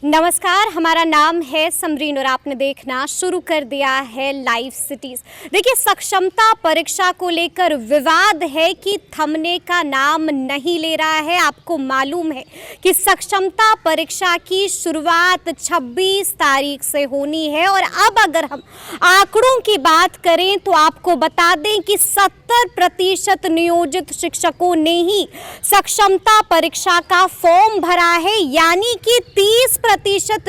नमस्कार, हमारा नाम है समरीन और आपने देखना शुरू कर दिया है लाइव सिटीज। देखिए, सक्षमता परीक्षा को लेकर विवाद है कि थमने का नाम नहीं ले रहा है। आपको मालूम है कि सक्षमता परीक्षा की शुरुआत 26 तारीख से होनी है और अब अगर हम आंकड़ों की बात करें तो आपको बता दें कि 70% नियोजित शिक्षकों ने ही सक्षमता परीक्षा का फॉर्म भरा है, यानी कि 30%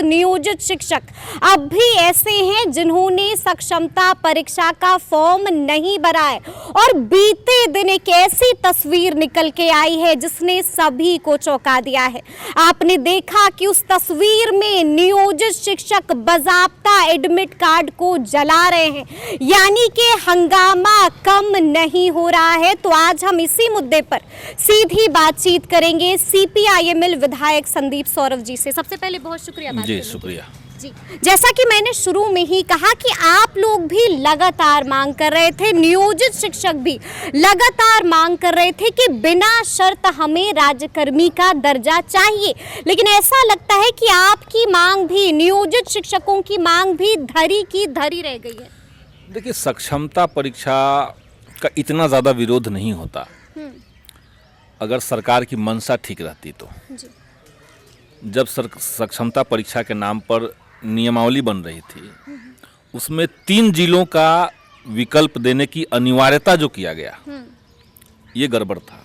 नियोजित शिक्षक अब भी ऐसे हैं जिन्होंने सक्षमता परीक्षा का फॉर्म नहीं भरा है। और बीते दिन एक ऐसी तस्वीर निकल के आई है जिसने सभी को चौंका दिया है। आपने देखा कि उस तस्वीर में नियोजित शिक्षक बाकायदा एडमिट कार्ड को जला रहे हैं, यानी कि हंगामा कम नहीं हो रहा है। तो आज हम इसी मुद्दे पर सीधी बातचीत करेंगे सीपीआईएमएल विधायक संदीप सौरभ जी से। सबसे पहले बहुत शुक्रिया जी, शुक्रिया जी। जैसा कि मैंने शुरू में ही कहा कि आप लोग भी लगातार मांग कर रहे थे, नियोजित शिक्षक भी लगातार मांग कर रहे थे कि बिना शर्त हमें राज्यकर्मी का दर्जा चाहिए, लेकिन ऐसा लगता है कि आपकी मांग भी, नियोजित शिक्षकों की मांग भी धरी की धरी रह गई है। देखिए, सक्षमता परीक्षा का इतना ज़्यादा विरोध नहीं होता अगर सरकार की मंशा ठीक रहती तो। जी। जब सक्षमता परीक्षा के नाम पर नियमावली बन रही थी, उसमें 3 जिलों का विकल्प देने की अनिवार्यता जो किया गया, ये गड़बड़ था।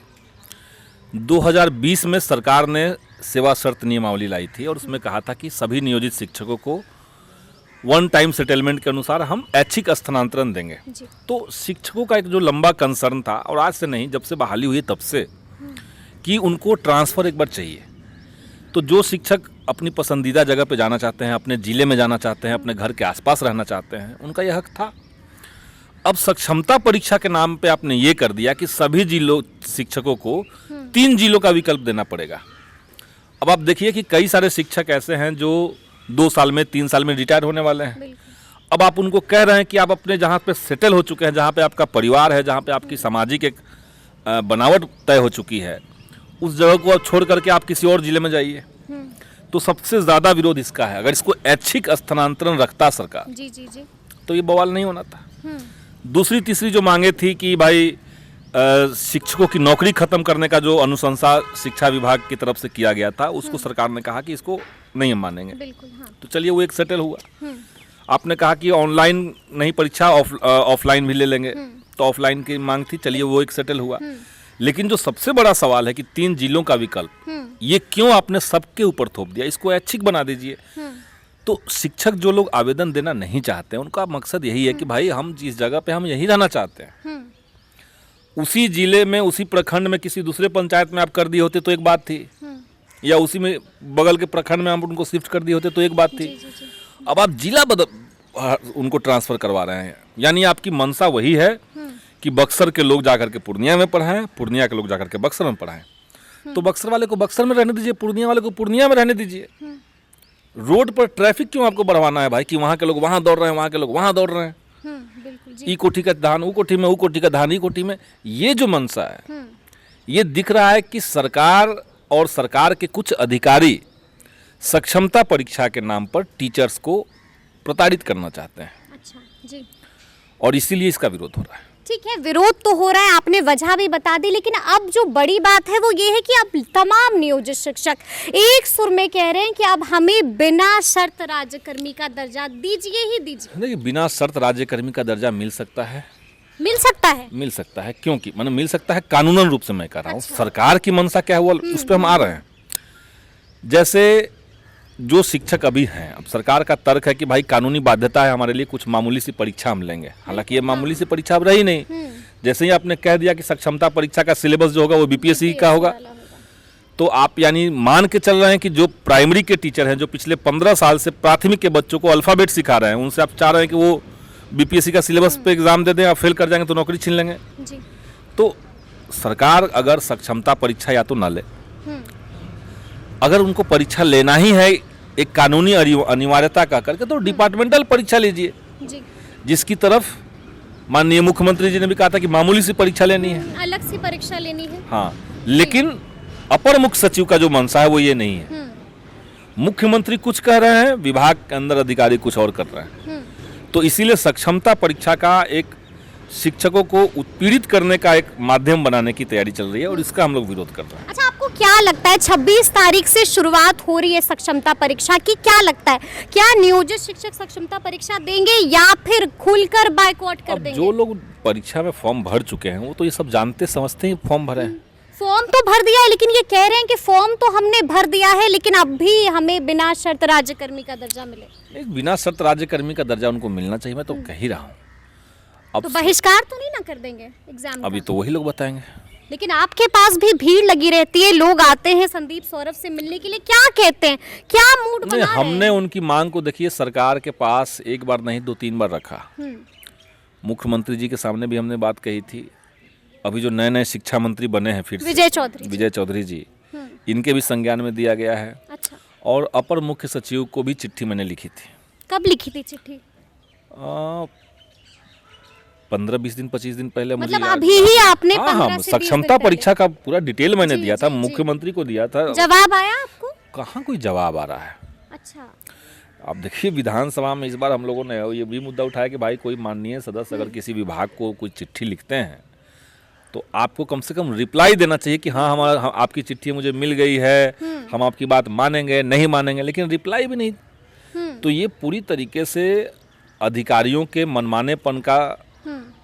2020 में सरकार ने सेवा शर्त नियमावली लाई थी और उसमें कहा था कि सभी नियोजित शिक्षकों को वन टाइम सेटलमेंट के अनुसार हम ऐच्छिक स्थानांतरण देंगे। तो शिक्षकों का एक जो लंबा कंसर्न था, और आज से नहीं, जब से बहाली हुई तब से, कि उनको ट्रांसफ़र एक बार चाहिए। तो जो शिक्षक अपनी पसंदीदा जगह पे जाना चाहते हैं, अपने ज़िले में जाना चाहते हैं, अपने घर के आसपास रहना चाहते हैं, उनका यह हक था। अब सक्षमता परीक्षा के नाम पे आपने ये कर दिया कि सभी जिलों शिक्षकों को 3 जिलों का विकल्प देना पड़ेगा। अब आप देखिए कि कई सारे शिक्षक ऐसे हैं जो 2 साल में, 3 साल में रिटायर होने वाले हैं। अब आप उनको कह रहे हैं कि आप अपने जहाँ पे सेटल हो चुके हैं, जहाँ पे आपका परिवार है, जहाँ पे आपकी सामाजिक एक बनावट तय हो चुकी है, उस जगह को आप छोड़ करके आप किसी और जिले में जाइए। तो सबसे ज़्यादा विरोध इसका है। अगर इसको ऐच्छिक स्थानांतरण रखता सरकार, जी जी जी, तो ये बवाल नहीं होना था। दूसरी तीसरी जो मांगे थी कि भाई शिक्षकों की नौकरी खत्म करने का जो अनुशंसा शिक्षा विभाग की तरफ से किया गया था, उसको सरकार ने कहा कि इसको नहीं हम मानेंगे। बिल्कुल, हाँ। तो चलिए, वो एक सेटल हुआ। आपने कहा कि ऑनलाइन नहीं परीक्षा, ऑफलाइन भी ले लेंगे, तो ऑफलाइन की मांग थी, चलिए वो एक सेटल हुआ। लेकिन जो सबसे बड़ा सवाल है कि 3 जिलों का विकल्प, ये क्यों आपने सबके ऊपर थोप दिया? इसको ऐच्छिक बना दीजिए। तो शिक्षक जो लोग आवेदन देना नहीं चाहते हैं, उनका मकसद यही है कि भाई हम जिस जगह पे हम यही रहना चाहते हैं, उसी जिले में, उसी प्रखंड में, किसी दूसरे पंचायत में आप कर दिए होते तो एक बात थी, या उसी में बगल के प्रखंड में आप उनको शिफ्ट कर दिए होते तो एक बात थी। अब आप जिला उनको ट्रांसफर करवा रहे हैं, यानी आपकी मंशा वही है कि बक्सर के लोग जाकर के पूर्णिया में पढ़ाएं, पूर्णिया के लोग जाकर के बक्सर में पढ़ाएं। तो बक्सर वाले को बक्सर में रहने दीजिए, पूर्णिया वाले को पूर्णिया में रहने दीजिए। रोड पर ट्रैफिक क्यों आपको बढ़वाना है भाई, कि वहाँ के लोग वहाँ दौड़ रहे हैं, वहाँ के लोग वहाँ दौड़ रहे हैं, ई कोठी का धान ऊ कोठी में, ऊ कोठी का धान ई कोठी में। ये जो मंशा है, ये दिख रहा है कि सरकार और सरकार के कुछ अधिकारी सक्षमता परीक्षा के नाम पर टीचर्स को प्रताड़ित करना चाहते हैं। अच्छा जी। और इसीलिए इसका विरोध हो रहा है। ठीक है, विरोध तो हो रहा है, आपने वजह भी बता दी, लेकिन अब जो बड़ी बात है वो ये है कि अब तमाम नियोजित शिक्षक एक सुर में कह रहे हैं कि अब हमें बिना शर्त राज्यकर्मी का दर्जा दीजिए ही दीजिए। देखिए, बिना शर्त राज्यकर्मी का दर्जा मिल सकता है, मिल सकता है, मिल सकता है। क्योंकि मतलब मिल सकता है कानूनन रूप से, मैं कह रहा हूँ। अच्छा। सरकार की मंशा क्या हुआ, उस पर हम आ रहे हैं। जैसे जो शिक्षक अभी हैं, अब सरकार का तर्क है कि भाई कानूनी बाध्यता है हमारे लिए, कुछ मामूली सी परीक्षा हम लेंगे। हालांकि ये मामूली सी परीक्षा अब रही नहीं। जैसे ही आपने कह दिया कि सक्षमता परीक्षा का सिलेबस जो होगा वो बीपीएससी का होगा, तो आप यानी मान के चल रहे हैं कि जो प्राइमरी के टीचर हैं, जो पिछले 15 साल से प्राथमिक के बच्चों को अल्फ़ाबेट सिखा रहे हैं, उनसे आप चाह रहे हैं कि वो बीपीएससी का सिलेबस पे एग्जाम दे दें, आप फेल कर जाएंगे तो नौकरी छीन लेंगे। तो सरकार अगर सक्षमता परीक्षा या तो ना ले, अगर उनको परीक्षा लेना ही है एक कानूनी अनिवार्यता का करके, तो डिपार्टमेंटल परीक्षा लीजिए, जिसकी तरफ माननीय मुख्यमंत्री जी ने भी कहा था कि मामूली सी परीक्षा लेनी है, अलग सी परीक्षा लेनी है। हाँ, लेकिन अपर मुख्य सचिव का जो मंशा है वो ये नहीं है। मुख्यमंत्री कुछ कह रहे हैं, विभाग के अंदर अधिकारी कुछ और कर रहे हैं। तो इसीलिए सक्षमता परीक्षा का एक शिक्षकों को उत्पीड़ित करने का एक माध्यम बनाने की तैयारी चल रही है और इसका हम लोग विरोध कर रहे हैं। अच्छा, आपको क्या लगता है 26 तारीख से शुरुआत हो रही है सक्षमता परीक्षा की, क्या लगता है क्या नियोजित शिक्षक सक्षमता परीक्षा देंगे या फिर खुलकर बायकॉट कर देंगे? जो लोग परीक्षा में फॉर्म भर चुके हैं वो तो ये सब जानते समझते ही फॉर्म भरे हैं। फॉर्म तो भर दिया है, लेकिन ये कह रहे हैं कि फॉर्म तो हमने भर दिया है लेकिन अब भी हमें बिना शर्त राज्यकर्मी का दर्जा मिले। नहीं, बिना शर्त राज्यकर्मी का दर्जा उनको मिलना चाहिए, मैं तो कह ही रहा हूँ। अब तो बहिष्कार तो नहीं ना कर देंगे एग्जाम का? अभी तो वही लोग बताएंगे। लेकिन आपके पास भी भीड़ लगी रहती है, लोग आते हैं संदीप सौरभ से मिलने के लिए, क्या कहते हैं, क्या मूड बना रहे हैं? हमने उनकी मांग को देखिए सरकार के पास एक बार नहीं 2-3 बार रखा। मुख्यमंत्री जी के सामने भी हमने बात कही थी। अभी जो नए नए शिक्षा मंत्री बने हैं फिर विजय चौधरी जी, इनके भी संज्ञान में दिया गया है। अच्छा। और अपर मुख्य सचिव को भी चिट्ठी मैंने लिखी थी। कब लिखी थी चिट्ठी? 15-20 दिन 25 दिन पहले। मतलब मुझे अभी ही आपने? हाँ, सक्षमता परीक्षा का पूरा डिटेल मैंने दिया था, मुख्यमंत्री को दिया था। जवाब आया आपको? कहाँ कोई जवाब आ रहा है। अच्छा। आप देखिए विधानसभा में इस बार हम लोगों ने ये भी मुद्दा उठाया कि भाई कोई माननीय सदस्य अगर किसी विभाग को कोई चिट्ठी लिखते हैं तो आपको कम से कम रिप्लाई देना चाहिए कि हाँ आपकी चिट्ठी मुझे मिल गई है, हम आपकी बात मानेंगे नहीं मानेंगे, लेकिन रिप्लाई भी नहीं। तो ये पूरी तरीके से अधिकारियों के मनमानेपन का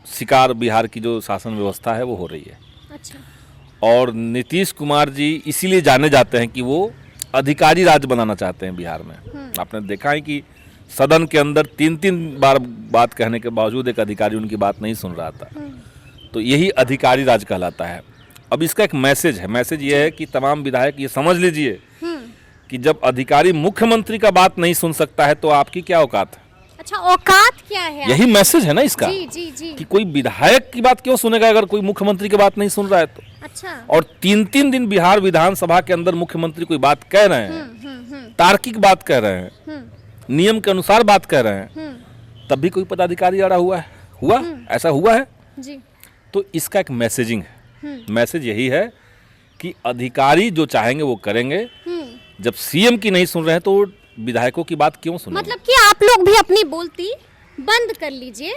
शिकार बिहार की जो शासन व्यवस्था है वो हो रही है। अच्छा। और नीतीश कुमार जी इसीलिए जाने जाते हैं कि वो अधिकारी राज बनाना चाहते हैं बिहार में। आपने देखा है कि सदन के अंदर 3-3 बार बात कहने के बावजूद एक अधिकारी उनकी बात नहीं सुन रहा था। तो यही अधिकारी राज कहलाता है। अब इसका एक मैसेज है, मैसेज ये है कि तमाम विधायक ये समझ लीजिए कि जब अधिकारी मुख्यमंत्री का बात नहीं सुन सकता है तो आपकी क्या औकात है। अच्छा, औकात क्या है? यही मैसेज है ना इसका। जी। कि कोई विधायक की बात क्यों सुनेगा अगर कोई मुख्यमंत्री की बात नहीं सुन रहा है तो। अच्छा। और 3-3 दिन बिहार विधानसभा के अंदर मुख्यमंत्री कोई बात कह रहे हैं, तार्किक बात कह रहे हैं, नियम के अनुसार बात कह रहे हैं, तब भी कोई पदाधिकारी अड़ा हुआ है। ऐसा हुआ है जी। तो इसका एक मैसेजिंग है। मैसेज यही है कि अधिकारी जो चाहेंगे वो करेंगे। जब सीएम की नहीं सुन रहे हैं तो विधायकों की बात क्यों सुनेंगे? मतलब कि आप लोग भी अपनी बोलती बंद कर लीजिए,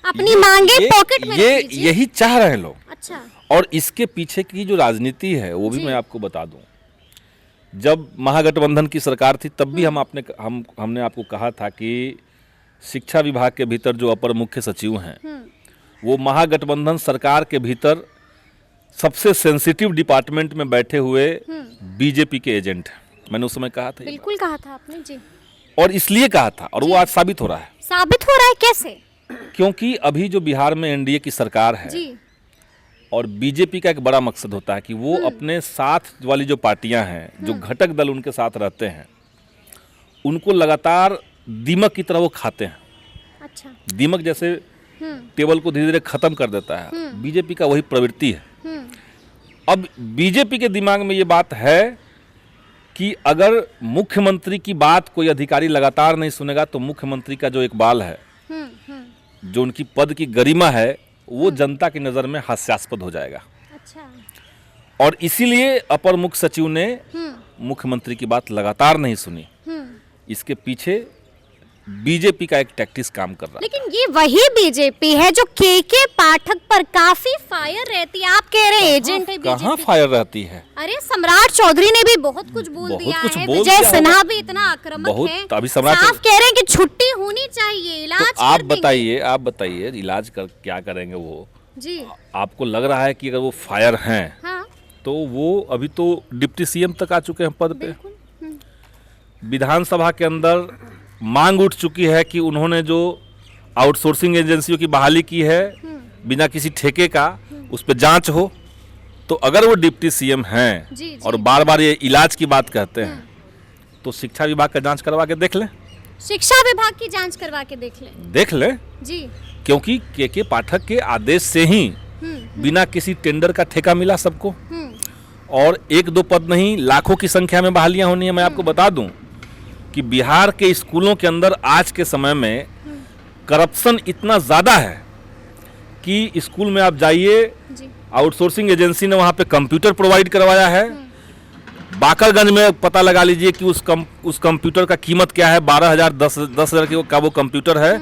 अपनी मांगे पॉकेट में रख लीजिए। यही चाह रहे हैं लोग। अच्छा। और इसके पीछे की जो राजनीति है वो भी मैं आपको बता दूं। जब महागठबंधन की सरकार थी तब भी हमने आपको कहा था कि शिक्षा विभाग के भीतर जो अपर मुख्य सचिव हैं वो महागठबंधन सरकार के भीतर सबसे सेंसिटिव डिपार्टमेंट में बैठे हुए बीजेपी के एजेंट हैं। मैंने उस समय कहा था। बिल्कुल कहा था आपने जी। और इसलिए कहा था और वो आज साबित हो रहा है। साबित हो रहा है कैसे? क्योंकि अभी जो बिहार में एनडीए की सरकार है जी। और बीजेपी का एक बड़ा मकसद होता है कि वो अपने साथ वाली जो पार्टियां हैं, जो घटक दल उनके साथ रहते हैं, उनको लगातार दीमक की तरह वो खाते हैं। अच्छा। दीमक जैसे टेबल को धीरे धीरे खत्म कर देता है, बीजेपी का वही प्रवृत्ति है। अब बीजेपी के दिमाग में ये बात है कि अगर मुख्यमंत्री की बात कोई अधिकारी लगातार नहीं सुनेगा तो मुख्यमंत्री का जो इकबाल है, जो उनकी पद की गरिमा है, वो जनता की नज़र में हास्यास्पद हो जाएगा। अच्छा। और इसीलिए अपर मुख्य सचिव ने मुख्यमंत्री की बात लगातार नहीं सुनी। इसके पीछे बीजेपी का एक टैक्टिक्स काम कर रहा है। लेकिन ये वही बीजेपी है जो के पाठक पर काफी फायर रहती है। आप कह रहे हैं एजेंट है बीजेपी। कहाँ फायर रहती है? अरे सम्राट चौधरी ने भी बहुत कुछ बोल दिया है। विजय सिन्हा भी इतना आक्रामक है। अभी सम्राट साफ कह रहे हैं कि छुट्टी होनी चाहिए, इलाज तो आप बताइए इलाज कर क्या करेंगे वो जी? आपको लग रहा है कि अगर वो फायर हैं हाँ? तो वो अभी तो डिप्टी सीएम तक आ चुके हैं पद पे। विधानसभा के अंदर मांग उठ चुकी है कि उन्होंने जो आउटसोर्सिंग एजेंसियों की बहाली की है बिना किसी ठेके का, उस पर जांच हो। तो अगर वो डिप्टी सीएम हैं और बार बार ये इलाज की बात कहते हैं तो शिक्षा विभाग का जांच करवा के देख लें। शिक्षा विभाग की जांच करवा के देख लें जी। क्योंकि के पाठक के आदेश से ही बिना किसी टेंडर का ठेका मिला सबको। और 1-2 पद नहीं, लाखों की संख्या में बहालियां होनी है। मैं आपको बता दूं कि बिहार के स्कूलों के अंदर आज के समय में करप्शन इतना ज़्यादा है कि स्कूल में आप जाइए, आउटसोर्सिंग एजेंसी ने वहाँ पे कंप्यूटर प्रोवाइड करवाया है, बाकरगंज में पता लगा लीजिए कि उस कंप्यूटर का कीमत क्या है, 12,000 10,000 का वो कंप्यूटर है,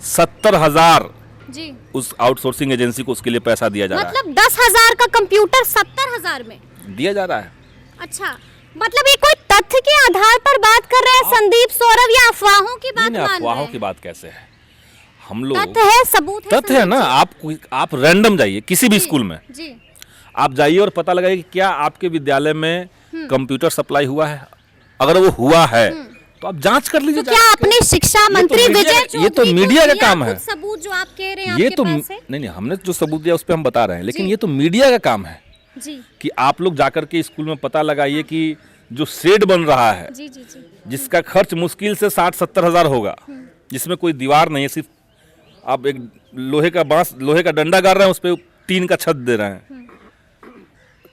70,000 जी उस आउटसोर्सिंग एजेंसी को उसके लिए पैसा दिया जा रहा मतलब 10,000 का कंप्यूटर 70,000 में है, दिया जा रहा है। अच्छा, मतलब ये कोई तथ्य के आधार पर बात कर रहे हैं संदीप सौरभ या अफवाहों की बात नहीं, मान रहे अफवाहों हैं? की बात कैसे है, हम लोग तथ्य है, सबूत है, तथ्य है ना। आप रैंडम जाइए किसी भी स्कूल में, जी आप जाइए और पता लगाइए कि क्या आपके विद्यालय में कंप्यूटर सप्लाई हुआ है। अगर वो हुआ है तो आप जांच कर लीजिए। तो क्या अपने शिक्षा मंत्री विजय चौधरी ये तो मीडिया का काम है। कुछ सबूत जो आप कह रहे हैं ये आपके तो पास है? नहीं, हमने जो सबूत दिया उस पर हम बता रहे हैं, लेकिन जी। ये तो मीडिया का काम है जी कि आप लोग जाकर के स्कूल में पता लगाइए कि जो शेड बन रहा है, जी जी जी जिसका खर्च मुश्किल से 60-70 हजार होगा, जिसमें कोई दीवार नहीं है, सिर्फ आप एक लोहे का डंडा गाड़ रहे हैं, उस पर टीन का छत दे रहे हैं,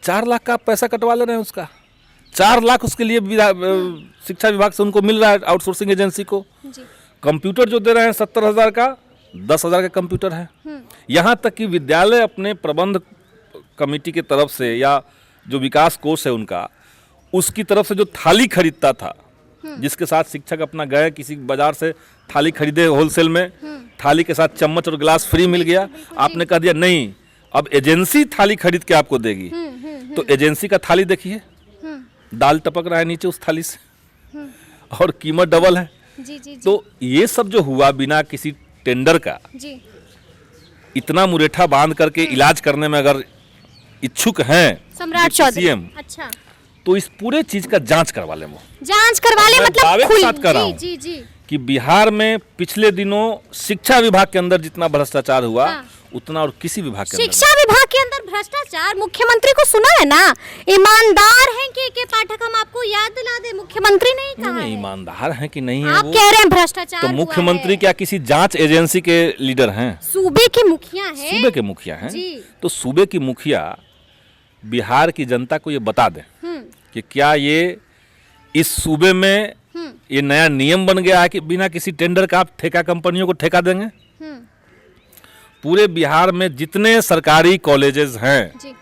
4 लाख का आप पैसा कटवा ले रहे हैं। उसका 4 लाख उसके लिए शिक्षा विभाग से उनको मिल रहा है, आउटसोर्सिंग एजेंसी को। जी कंप्यूटर जो दे रहे हैं 70,000 का, 10,000 का कंप्यूटर है। यहाँ तक कि विद्यालय अपने प्रबंध कमेटी की तरफ से या जो विकास कोष है उनका, उसकी तरफ से जो थाली खरीदता था, जिसके साथ शिक्षक अपना गए किसी बाजार से थाली खरीदे होलसेल में, थाली के साथ चम्मच और गिलास फ्री मिल गया, आपने कह दिया नहीं अब एजेंसी थाली खरीद के आपको देगी। तो एजेंसी का थाली देखिए, दाल टपक रहा है नीचे उस थाली से और कीमत डबल है। जी जी तो ये सब जो हुआ बिना किसी टेंडर का, जी इतना मुरेठा बांध करके इलाज करने में अगर इच्छुक हैं सम्राट डिप्टी चौधरी, सीएम, अच्छा तो इस पूरे चीज का जांच करवा ले वो। जांच करवा ले, मैं मतलब दावे के साथ कर रहा जी हूं जी जी कि बिहार में पिछले दिनों शिक्षा विभाग के अंदर जितना भ्रष्टाचार हुआ, हाँ। उतना और किसी विभाग के अंदर शिक्षा विभाग के अंदर भ्रष्टाचार, मुख्यमंत्री को सुना है ना, ईमानदार हैं के पाठक, हम आपको याद दिला दे, मुख्यमंत्री ने ही कहा नहीं। है। ईमानदार हैं कि नहीं है आप वो, कह रहे हैं भ्रष्टाचार तो हुआ मुख्यमंत्री है। क्या किसी जांच एजेंसी के लीडर हैं? सूबे के मुखिया हैं, सूबे के मुखिया हैं। जी। तो सूबे की मुखिया बिहार की जनता को ये बता दें कि क्या ये इस सूबे में ये नया नियम बन गया है कि बिना किसी टेंडर का आप ठेका कंपनियों को ठेका देंगे। पूरे बिहार में जितने सरकारी कॉलेजेस हैं, जी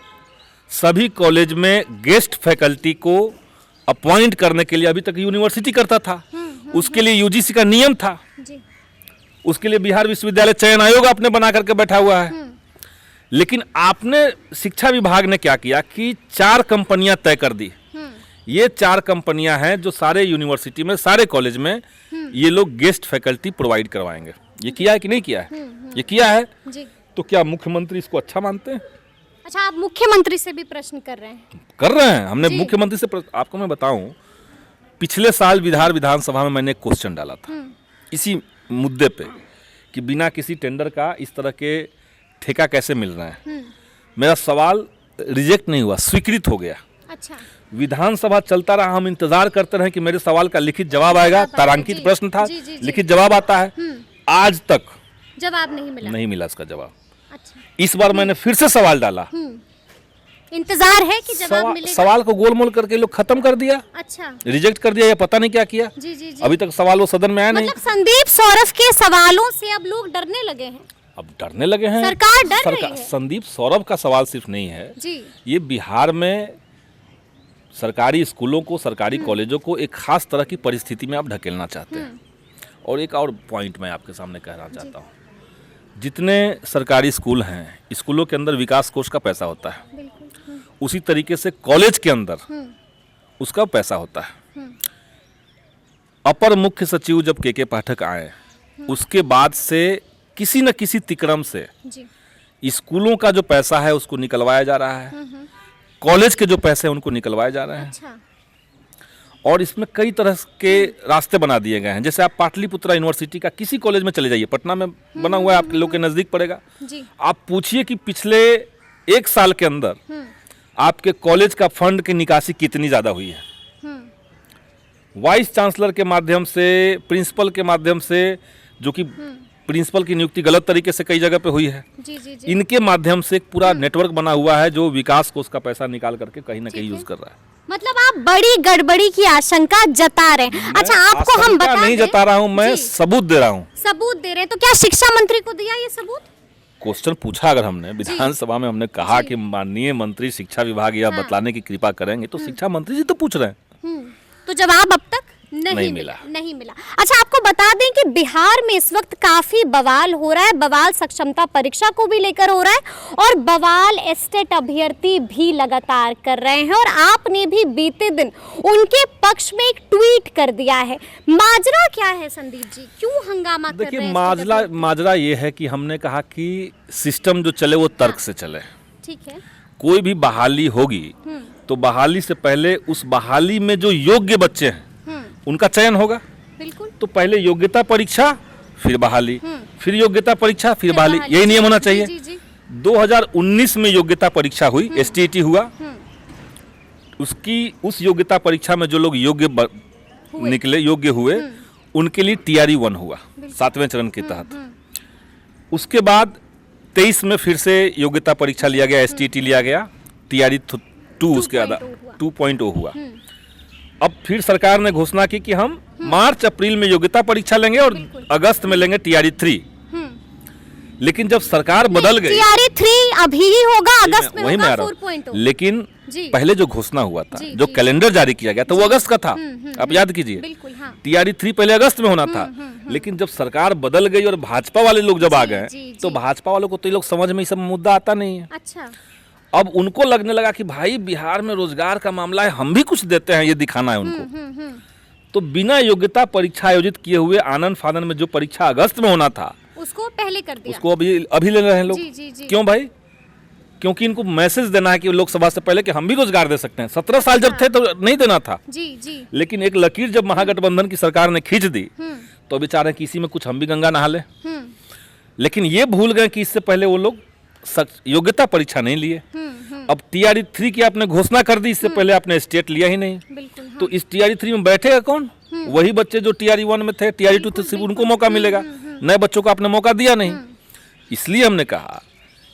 सभी कॉलेज में गेस्ट फैकल्टी को अपॉइंट करने के लिए अभी तक यूनिवर्सिटी करता था, उसके लिए यूजीसी का नियम था, जी उसके लिए बिहार विश्वविद्यालय चयन आयोग आपने बना करके बैठा हुआ है। लेकिन आपने शिक्षा विभाग ने क्या किया कि 4 कंपनियां तय कर दी। ये 4 कंपनियां हैं जो सारे यूनिवर्सिटी में, सारे कॉलेज में ये लोग गेस्ट फैकल्टी प्रोवाइड करवाएंगे। ये किया है कि नहीं किया है? ये किया है। जी तो क्या मुख्यमंत्री इसको अच्छा मानते हैं? अच्छा, आप मुख्यमंत्री से भी प्रश्न कर रहे हैं? कर रहे हैं। हमने जी। मुख्यमंत्री से आपको मैं बताऊं, पिछले साल विधानसभा में मैंने एक क्वेश्चन डाला था इसी मुद्दे पे कि बिना किसी टेंडर का इस तरह के ठेका कैसे मिल रहे हैं। मेरा सवाल रिजेक्ट नहीं हुआ, स्वीकृत हो गया। अच्छा, विधानसभा चलता रहा, हम इंतजार करते रहे कि मेरे सवाल का लिखित जवाब आएगा। तारांकित जी, प्रश्न था, जी, जी, जी। लिखित जवाब आता है। आज तक जवाब नहीं मिला। नहीं मिला इसका जवाब। अच्छा, इस बार मैंने फिर से सवाल डाला, इंतजार है कि जवाब मिलेगा। सवाल को गोलमोल करके लोग खत्म कर दिया, अच्छा, रिजेक्ट कर दिया, या पता नहीं क्या किया। जी जी जी अभी तक सवाल वो सदन में आया नहीं। मतलब संदीप सौरभ के सवालों से अब लोग डरने लगे हैं, अब डरने लगे हैं। सरकार डर रही है। संदीप सौरभ का सवाल सिर्फ नहीं है जी ये, बिहार में सरकारी स्कूलों को, सरकारी कॉलेजों को एक खास तरह की परिस्थिति में आप ढकेलना चाहते हैं। और एक और पॉइंट मैं आपके सामने कहना चाहता हूँ, जितने सरकारी स्कूल हैं, स्कूलों के अंदर विकास कोष का पैसा होता है, बिल्कुल। उसी तरीके से कॉलेज के अंदर उसका पैसा होता है। अपर मुख्य सचिव जब के पाठक आए, उसके बाद से किसी न किसी तिक्रम से जी स्कूलों का जो पैसा है उसको निकलवाया जा रहा है, कॉलेज के जो पैसे हैं उनको निकलवाए जा रहे हैं। अच्छा, और इसमें कई तरह के रास्ते बना दिए गए हैं। जैसे आप पाटलिपुत्रा यूनिवर्सिटी का किसी कॉलेज में चले जाइए, पटना में बना हुआ है, आपके लोग के नज़दीक पड़ेगा। जी आप पूछिए कि पिछले 1 साल के अंदर आपके कॉलेज का फंड की निकासी कितनी ज़्यादा हुई है। वाइस चांसलर के माध्यम से, प्रिंसिपल के माध्यम से, जो कि प्रिंसिपल की नियुक्ति गलत तरीके से कई जगह पे हुई है, जी जी जी इनके माध्यम से एक पूरा नेटवर्क बना हुआ है जो विकास कोष का पैसा निकाल करके कहीं ना कहीं यूज कर रहा है। मतलब आप बड़ी गड़बड़ी की आशंका जता रहे हैं। अच्छा, आपको हम आशंका बता नहीं दें, जता रहा हूं, मैं जी, सबूत दे रहा हूं। सबूत दे रहे हैं। तो क्या शिक्षा मंत्री को दिया ये सबूत? क्वेश्चन पूछा अगर हमने विधानसभा में, हमने कहा कि माननीय मंत्री शिक्षा विभाग या बतलाने की कृपा करेंगे, तो शिक्षा मंत्री जी तो पूछ रहे हैं। तो जवाब अब तक नहीं मिला। अच्छा, आपको बता दें कि बिहार में इस वक्त काफी बवाल हो रहा है। बवाल सक्षमता परीक्षा को भी लेकर हो रहा है और बवाल एस्टेट अभ्यर्थी भी लगातार कर रहे हैं। और आपने भी बीते दिन उनके पक्ष में एक ट्वीट कर दिया है। माजरा क्या है संदीप जी, क्यों हंगामा कर रहे हैं? देखिए, माजरा ये है कि हमने कहा कि सिस्टम जो चले वो तर्क से चले। ठीक है। कोई भी बहाली होगी तो बहाली से पहले उस बहाली में जो योग्य बच्चे हैं उनका चयन होगा। बिल्कुल। तो पहले योग्यता परीक्षा, फिर बहाली, फिर योग्यता परीक्षा, फिर बहाली, यही नियम होना चाहिए। 2019 में योग्यता परीक्षा हुई, STET हुआ। उस योग्यता परीक्षा में जो लोग निकले, योग्य हुए, उनके लिए TRE 1 हुआ 7वें चरण के तहत। उसके बाद 23 में फिर से योग्यता परीक्षा लिया गया, STET लिया गया, TRE 2 उसके बाद 2.0 हुआ। अब फिर सरकार ने घोषणा की कि हम मार्च अप्रैल में योग्यता परीक्षा लेंगे और अगस्त में लेंगे TRE 3। लेकिन जब सरकार बदल गई, TRE 3 अभी ही होगा, अगस्त में वही होगा 4.0। लेकिन पहले जो घोषणा हुआ था, जो कैलेंडर जारी किया गया था, वो अगस्त का था। आप याद कीजिए, TRE 3 पहले अगस्त में होना था। लेकिन जब सरकार बदल गई और भाजपा वाले लोग जब आ गए, तो भाजपा वालों को तो ये लोग समझ में ये सब मुद्दा आता नहीं है। अच्छा। अब उनको लगने लगा कि भाई बिहार में रोजगार का मामला है, हम भी कुछ देते हैं, ये दिखाना है उनको। तो बिना योग्यता परीक्षा आयोजित किए हुए आनंद फानन में जो परीक्षा अगस्त में होना था, उसको पहले कर दिया। उसको अभी ले रहे हैं लोग। क्यों भाई? क्योंकि इनको मैसेज देना है कि लोकसभा से पहले कि हम भी रोजगार दे सकते हैं। 17 साल जब थे तो नहीं देना था। लेकिन एक लकीर जब महागठबंधन की सरकार ने खींच दी, तो बेचारे किसी में कुछ हम भी गंगा नहा ले। लेकिन ये भूल गए कि इससे पहले वो लोग योग्यता परीक्षा नहीं लिए। अब TRE 3 की आपने घोषणा कर दी, इससे पहले आपने स्टेट लिया ही नहीं। तो इस TRE 3 में बैठेगा कौन? वही बच्चे जो TRE 1 में थे, TRE 2 थे, सिर्फ उनको मौका मिलेगा। नए बच्चों को आपने मौका दिया नहीं। इसलिए हमने कहा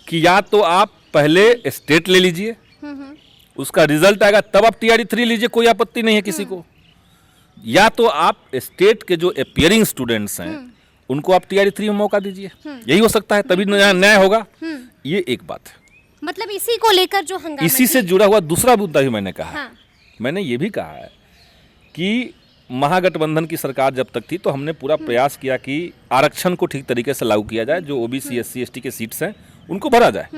कि या तो आप पहले स्टेट ले लीजिए, उसका रिजल्ट आएगा तब आप TRE 3 लीजिए, कोई आपत्ति नहीं है किसी को। या तो आप स्टेट के जो अपियरिंग स्टूडेंट्स हैं उनको आप TRE 3 में मौका दीजिए, यही हो सकता है, तभी न्याय होगा। ये एक बात है। मतलब इसी को लेकर जो हंगामा, इसी से जुड़ा हुआ दूसरा मुद्दा भी मैंने कहा। मैंने ये भी कहा है कि महागठबंधन की सरकार जब तक थी तो हमने पूरा प्रयास किया कि आरक्षण को ठीक तरीके से लागू किया जाए, जो OBC SC ST के सीट्स हैं उनको भरा जाए।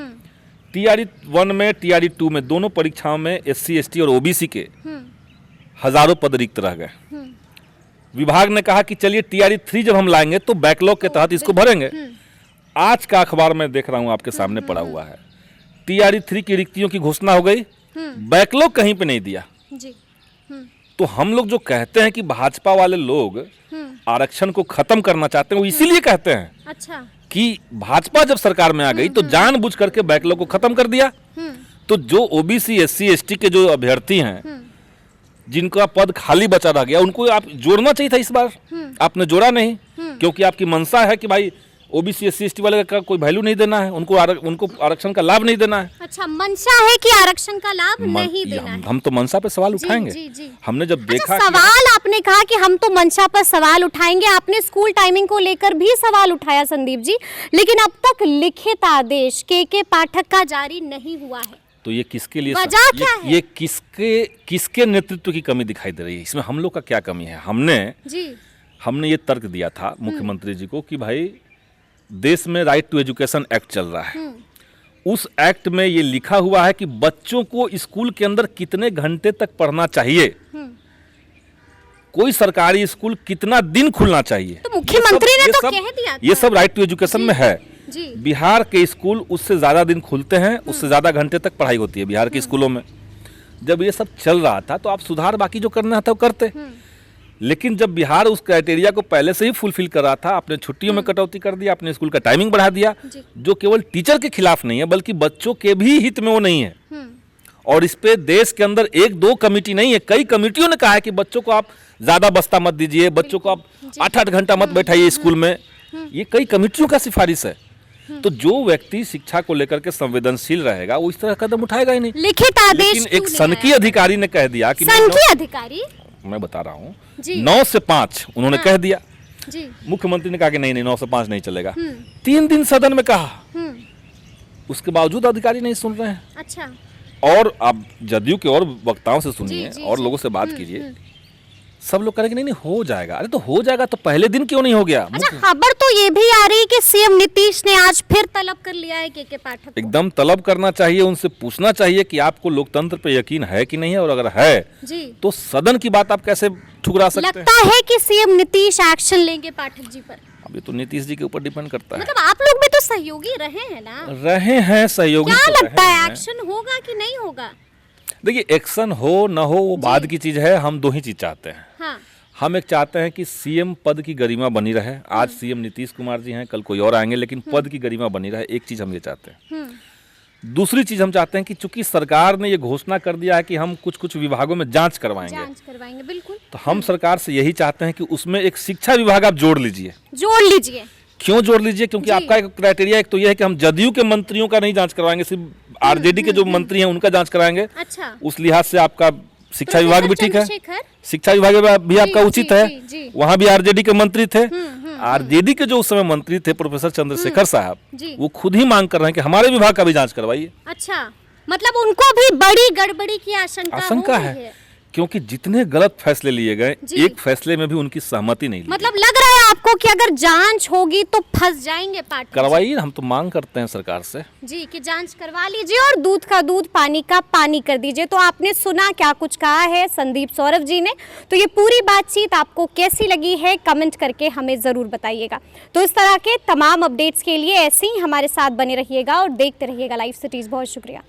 TRE 1 में, TRE 2 में, दोनों परीक्षाओं में SC ST और OBC के हजारों पद रिक्त रह गए। विभाग ने कहा कि चलिए TRE 3 जब हम लाएंगे तो बैकलॉग के तहत इसको भरेंगे। आज का अखबार में देख रहा हूं आपके सामने पड़ा हुआ है, TRE 3 की रिक्तियों की घोषणा हो गई, बैकलॉग कहीं पे नहीं दिया। तो हम लोग जो कहते हैं कि भाजपा वाले लोग आरक्षण को खत्म करना चाहते हैं, वो इसीलिए कहते हैं। अच्छा। कि भाजपा जब सरकार में आ गई तो जानबूझ करके बैकलॉग को खत्म कर दिया। तो जो OBC SC ST के जो अभ्यर्थी हैं, जिनका पद खाली बचा रह गया, उनको आप जोड़ना चाहिए था इस बार। आपने जोड़ा नहीं, क्योंकि आपकी मंशा है कि भाई OBC SC ST वाले का कोई वैल्यू नहीं देना है, उनको आरक्षण का लाभ नहीं देना है। अच्छा, मंशा है कि आरक्षण का लाभ नहीं देना है। हम तो मंशा पे सवाल उठाएंगे। हमने जब देखा सवाल आपने कहा कि हम तो मंशा पर सवाल उठाएंगे, आपने स्कूल टाइमिंग को लेकर भी सवाल उठाया संदीप जी, लेकिन अब तक लिखित आदेश के पाठक का जारी नहीं हुआ है। तो ये किसके लिए, वजह क्या है? ये किसके नेतृत्व की कमी दिखाई दे रही है? इसमें हम लोग का क्या कमी है? हमने ये तर्क दिया था मुख्यमंत्री जी को कि भाई देश में राइट टू एजुकेशन एक्ट चल रहा है। उस एक्ट में ये लिखा हुआ है कि बच्चों को स्कूल के अंदर कितने घंटे तक पढ़ना चाहिए, कोई सरकारी स्कूल कितना दिन खुलना चाहिए। तो मुख्यमंत्री ने तो कह दिया था। ये सब राइट टू एजुकेशन में है। बिहार के स्कूल उससे ज्यादा दिन खुलते हैं, उससे ज्यादा घंटे तक पढ़ाई होती है बिहार के स्कूलों में। जब ये सब चल रहा था तो आप सुधार बाकी जो करना था वो करते। लेकिन जब बिहार उस क्राइटेरिया को पहले से ही फुलफिल कर रहा था, आपने छुट्टियों में कटौती कर दिया, अपने स्कूल का टाइमिंग बढ़ा दिया, जो केवल टीचर के खिलाफ नहीं है बल्कि बच्चों के भी हित में वो नहीं है। और इस पे देश के अंदर 1-2 कमेटी नहीं है, कई कमेटियों ने कहा है कि बच्चों को आप ज्यादा बस्ता मत दीजिए, बच्चों को आप 8-8 घंटा मत बैठाइए स्कूल में। ये कई कमेटियों का सिफारिश है। तो जो व्यक्ति शिक्षा को लेकर के संवेदनशील रहेगा वो इस तरह कदम उठाएगा ही नहीं। लिखित आदेश। लेकिन एक सनकी अधिकारी ने कह दिया कि सनकी अधिकारी, मैं बता रहा हूँ, 9 से 5 उन्होंने कह दिया जी। मुख्यमंत्री ने कहा कि नहीं नहीं 9 से 5 नहीं चलेगा। 3 दिन सदन में कहा, उसके बावजूद अधिकारी नहीं सुन रहे हैं। अच्छा। और आप जदयू के और वक्ताओं से सुनिए जी, और जी। लोगों से बात कीजिए, सब लोग करेंगे नहीं नहीं हो जाएगा। अरे तो हो जाएगा तो पहले दिन क्यों नहीं हो गया? अच्छा, खबर तो ये भी आ रही है कि सीएम नीतीश ने आज फिर तलब कर लिया है के पाठक को। एकदम तलब करना चाहिए, उनसे पूछना चाहिए कि आपको लोकतंत्र पे यकीन है कि नहीं है, और अगर है जी तो सदन की बात आप कैसे ठुकरा सकते हैं? लगता है कि सीएम नीतीश एक्शन लेंगे पाठक जी पर। अब ये तो नीतीश जी के ऊपर डिपेंड करता है। मतलब आप लोग भी तो सहयोगी रहे हैं ना, रहे हैं सहयोगी, क्या तो लगता रहे है हैं। एक्शन होगा कि नहीं होगा? देखिए एक्शन हो न हो वो बाद की चीज है, हम 2 ही चीज चाहते हैं। हाँ। हम एक चाहते हैं कि सीएम पद की गरिमा बनी रहे। आज सीएम नीतीश कुमार जी हैं, कल कोई और आएंगे, लेकिन पद की गरिमा बनी रहे, एक चीज हम ये चाहते हैं। दूसरी चीज हम चाहते हैं कि चूंकि सरकार ने ये घोषणा कर दिया है कि हम कुछ कुछ विभागों में जांच करवाएंगे, बिल्कुल। तो हम सरकार से यही चाहते हैं कि उसमें एक शिक्षा विभाग आप जोड़ लीजिए। क्यों जोड़ लीजिए? क्योंकि आपका एक क्राइटेरिया एक तो ये है कि हम जदयू के मंत्रियों का नहीं जांच करवाएंगे, सिर्फ आरजेडी के जो मंत्री हैं उनका जांच कराएंगे। अच्छा। उस लिहाज से आपका शिक्षा विभाग भी ठीक है, चंद्रशेखर? शिक्षा विभाग भी आपका उचित है। वहां भी आरजेडी के मंत्री थे। आरजेडी के जो उस समय मंत्री थे प्रोफेसर चंद्रशेखर साहब, वो खुद ही मांग कर रहे हैं कि हमारे विभाग का भी जांच करवाइए। अच्छा, मतलब उनको भी बड़ी गड़बड़ी की आशंका हो रही है। क्योंकि जितने गलत फैसले लिए गए, एक फैसले में भी उनकी सहमति नहीं ली। मतलब लग रहा है आपको कि अगर जांच होगी तो फंस जाएंगे पार्टी? करवाइए, हम तो मांग करते हैं सरकार से जी कि जांच करवा लीजिए और दूध का दूध पानी का पानी कर दीजिए। तो आपने सुना क्या कुछ कहा है संदीप सौरभ जी ने, तो ये पूरी बातचीत आपको कैसी लगी है कमेंट करके हमें ज़रूर बताइएगा। तो इस तरह के तमाम अपडेट्स के लिए ऐसे ही हमारे साथ बने रहिएगा और देखते रहिएगा लाइव सिटीज़। बहुत शुक्रिया।